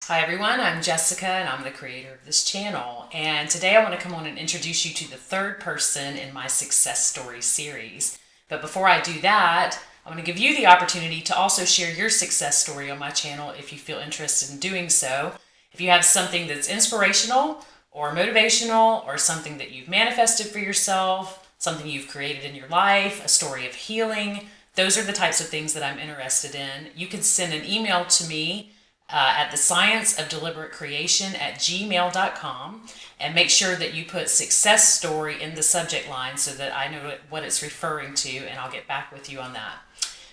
Hi everyone, I'm Jessica and I'm the creator of this channel. And today I want to come on and introduce you to the third person in my success story series. But before I do that, I want to give you the opportunity to also share your success story on my channel if you feel interested in doing so. If you have something that's inspirational or motivational or something that you've manifested for yourself, something you've created in your life, a story of healing, those are the types of things that I'm interested in. You can send an email to me at the science of deliberate creation at gmail.com, and make sure that you put success story in the subject line so that I know what it's referring to, and I'll get back with you on that.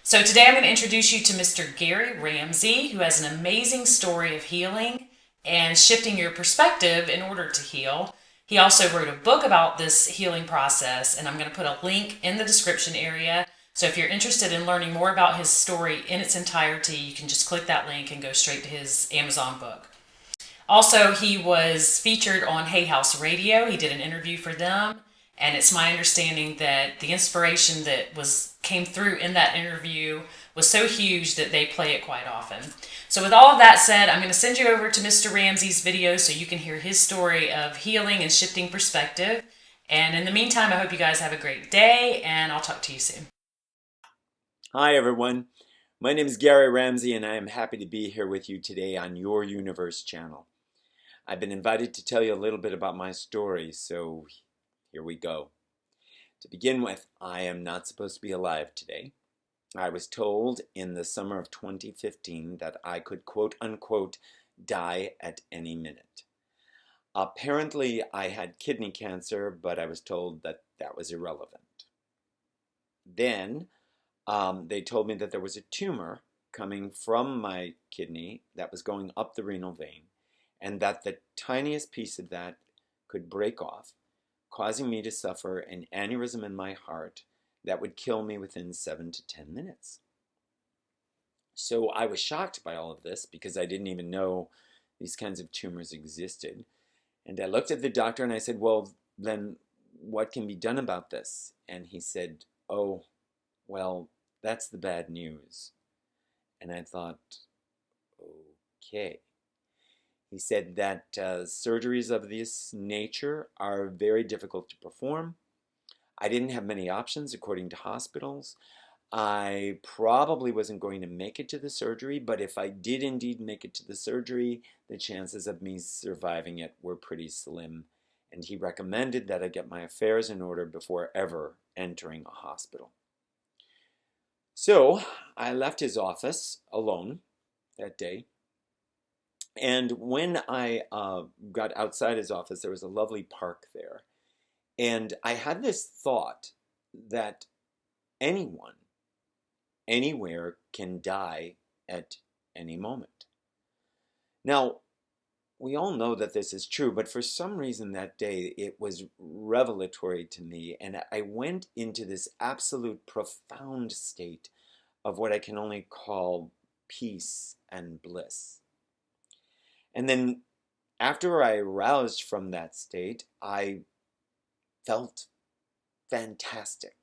So today I'm going to introduce you to Mr. Gary Ramsey, who has an amazing story of healing and shifting your perspective in order to heal. He also wrote a book about this healing process, and I'm going to put a link in the description area. So if you're interested in learning more about his story in its entirety, you can just click that link and go straight to his Amazon book. Also, he was featured on Hay House Radio. He did an interview for them, and it's my understanding that the inspiration that came through in that interview was so huge that they play it quite often. So with all of that said, I'm going to send you over to Mr. Ramsey's video so you can hear his story of healing and shifting perspective. And in the meantime, I hope you guys have a great day, and I'll talk to you soon. Hi everyone, my name is Gary Ramsey and I am happy to be here with you today on Your Youniverse channel. I've been invited to tell you a little bit about my story, so here we go. To begin with, I am not supposed to be alive today. I was told in the summer of 2015 that I could quote unquote die at any minute. Apparently I had kidney cancer, but I was told that that was irrelevant. Then they told me that there was a tumor coming from my kidney that was going up the renal vein, and that the tiniest piece of that could break off, causing me to suffer an aneurysm in my heart that would kill me within 7 to 10 minutes. So I was shocked by all of this because I didn't even know these kinds of tumors existed. And I looked at the doctor and I said, well, then what can be done about this? And he said, oh, well, that's the bad news. And I thought, okay. He said that surgeries of this nature are very difficult to perform. I didn't have many options according to hospitals. I probably wasn't going to make it to the surgery, but if I did indeed make it to the surgery, the chances of me surviving it were pretty slim. And he recommended that I get my affairs in order before ever entering a hospital. So I left his office alone that day. And when I got outside his office, there was a lovely park there. And I had this thought that anyone, anywhere can die at any moment. Now, we all know that this is true, but for some reason that day it was revelatory to me, and I went into this absolute profound state of what I can only call peace and bliss. And then after I roused from that state, I felt fantastic.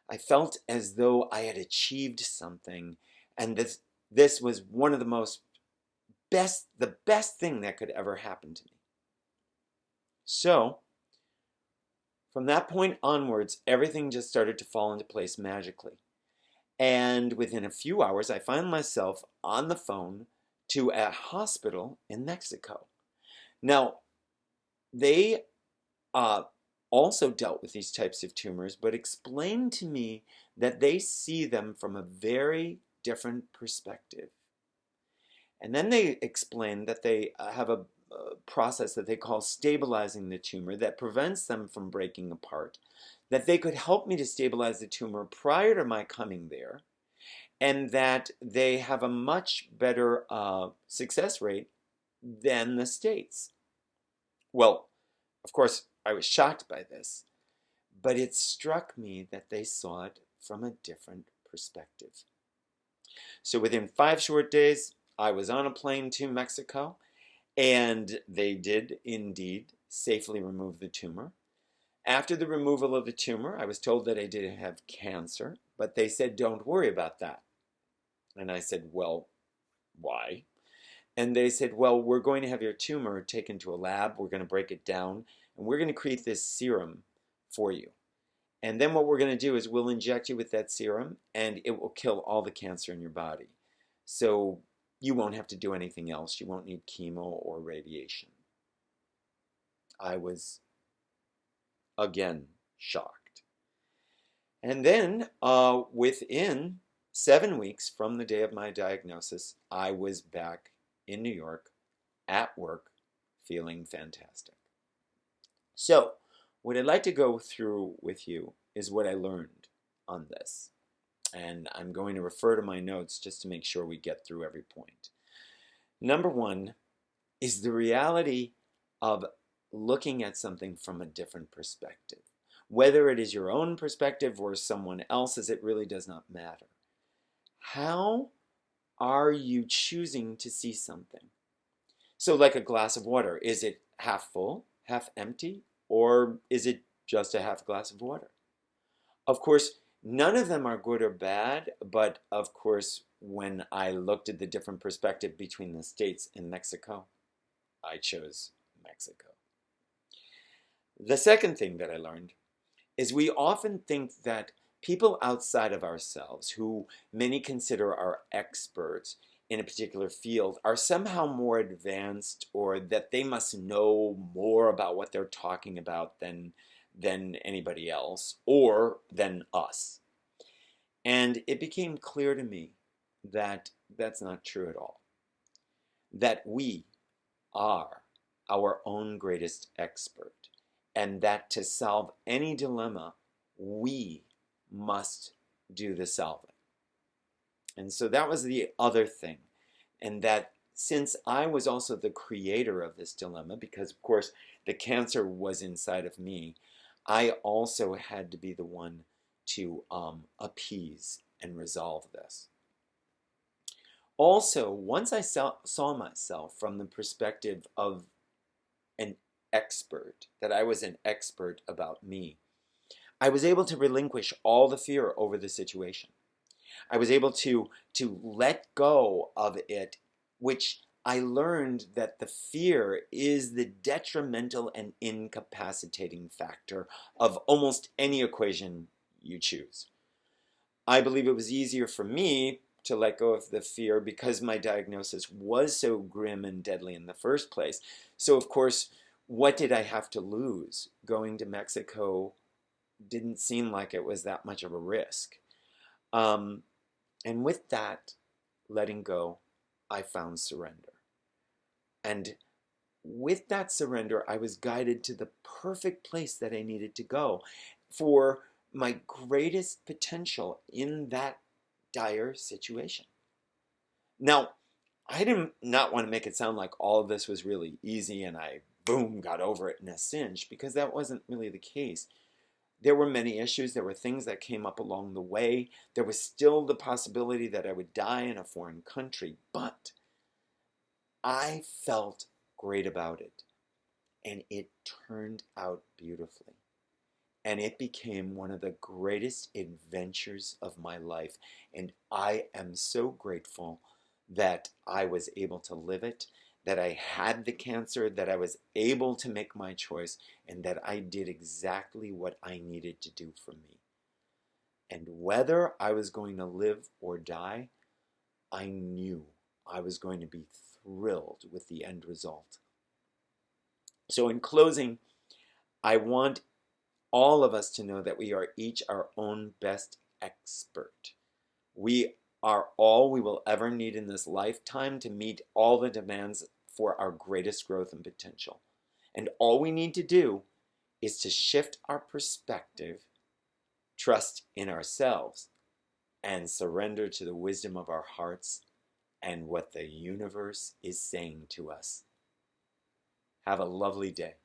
I felt as though I had achieved something, and this was one of the best thing that could ever happen to me. So, from that point onwards, everything just started to fall into place magically. And within a few hours, I found myself on the phone to a hospital in Mexico. Now, they also dealt with these types of tumors, but explained to me that they see them from a very different perspective. And then they explained that they have a process that they call stabilizing the tumor that prevents them from breaking apart, that they could help me to stabilize the tumor prior to my coming there, and that they have a much better success rate than the States. Well, of course, I was shocked by this, but it struck me that they saw it from a different perspective. So within 5 short days, I was on a plane to Mexico, and they did indeed safely remove the tumor. After the removal of the tumor, I was told that I didn't have cancer, but they said, don't worry about that. And I said, well, why? And they said, well, we're going to have your tumor taken to a lab. We're going to break it down, and we're going to create this serum for you. And then what we're going to do is we'll inject you with that serum, and it will kill all the cancer in your body. So you won't have to do anything else. You won't need chemo or radiation. I was, again, shocked. And then within 7 weeks from the day of my diagnosis, I was back in New York at work, feeling fantastic. So what I'd like to go through with you is what I learned on this. And I'm going to refer to my notes just to make sure we get through every point. Number one is the reality of looking at something from a different perspective. Whether it is your own perspective or someone else's, it really does not matter. How are you choosing to see something? So like a glass of water, is it half full, half empty, or is it just a half glass of water? Of course, none of them are good or bad, but of course, when I looked at the different perspective between the States and Mexico, I chose Mexico. The second thing that I learned is we often think that people outside of ourselves, who many consider our experts in a particular field, are somehow more advanced, or that they must know more about what they're talking about than anybody else, or than us. And it became clear to me that that's not true at all. That we are our own greatest expert, and that to solve any dilemma, we must do the solving. And so that was the other thing. And that since I was also the creator of this dilemma, because of course the cancer was inside of me, I also had to be the one to appease and resolve this. Also, once I saw myself from the perspective of an expert, that I was an expert about me, I was able to relinquish all the fear over the situation. I was able to let go of it, which I learned that the fear is the detrimental and incapacitating factor of almost any equation you choose. I believe it was easier for me to let go of the fear because my diagnosis was so grim and deadly in the first place. So of course, what did I have to lose? Going to Mexico didn't seem like it was that much of a risk. And with that letting go, I found surrender. And with that surrender, I was guided to the perfect place that I needed to go for my greatest potential in that dire situation. Now, I did not want to make it sound like all of this was really easy and I, boom, got over it in a cinch, because that wasn't really the case. There were many issues. There were things that came up along the way. There was still the possibility that I would die in a foreign country, but I felt great about it. And it turned out beautifully. And it became one of the greatest adventures of my life. And I am so grateful that I was able to live it, that I had the cancer, that I was able to make my choice, and that I did exactly what I needed to do for me. And whether I was going to live or die, I knew I was going to be thrilled with the end result. So in closing, I want all of us to know that we are each our own best expert. We are all we will ever need in this lifetime to meet all the demands for our greatest growth and potential. And all we need to do is to shift our perspective, trust in ourselves, and surrender to the wisdom of our hearts and what the universe is saying to us. Have a lovely day.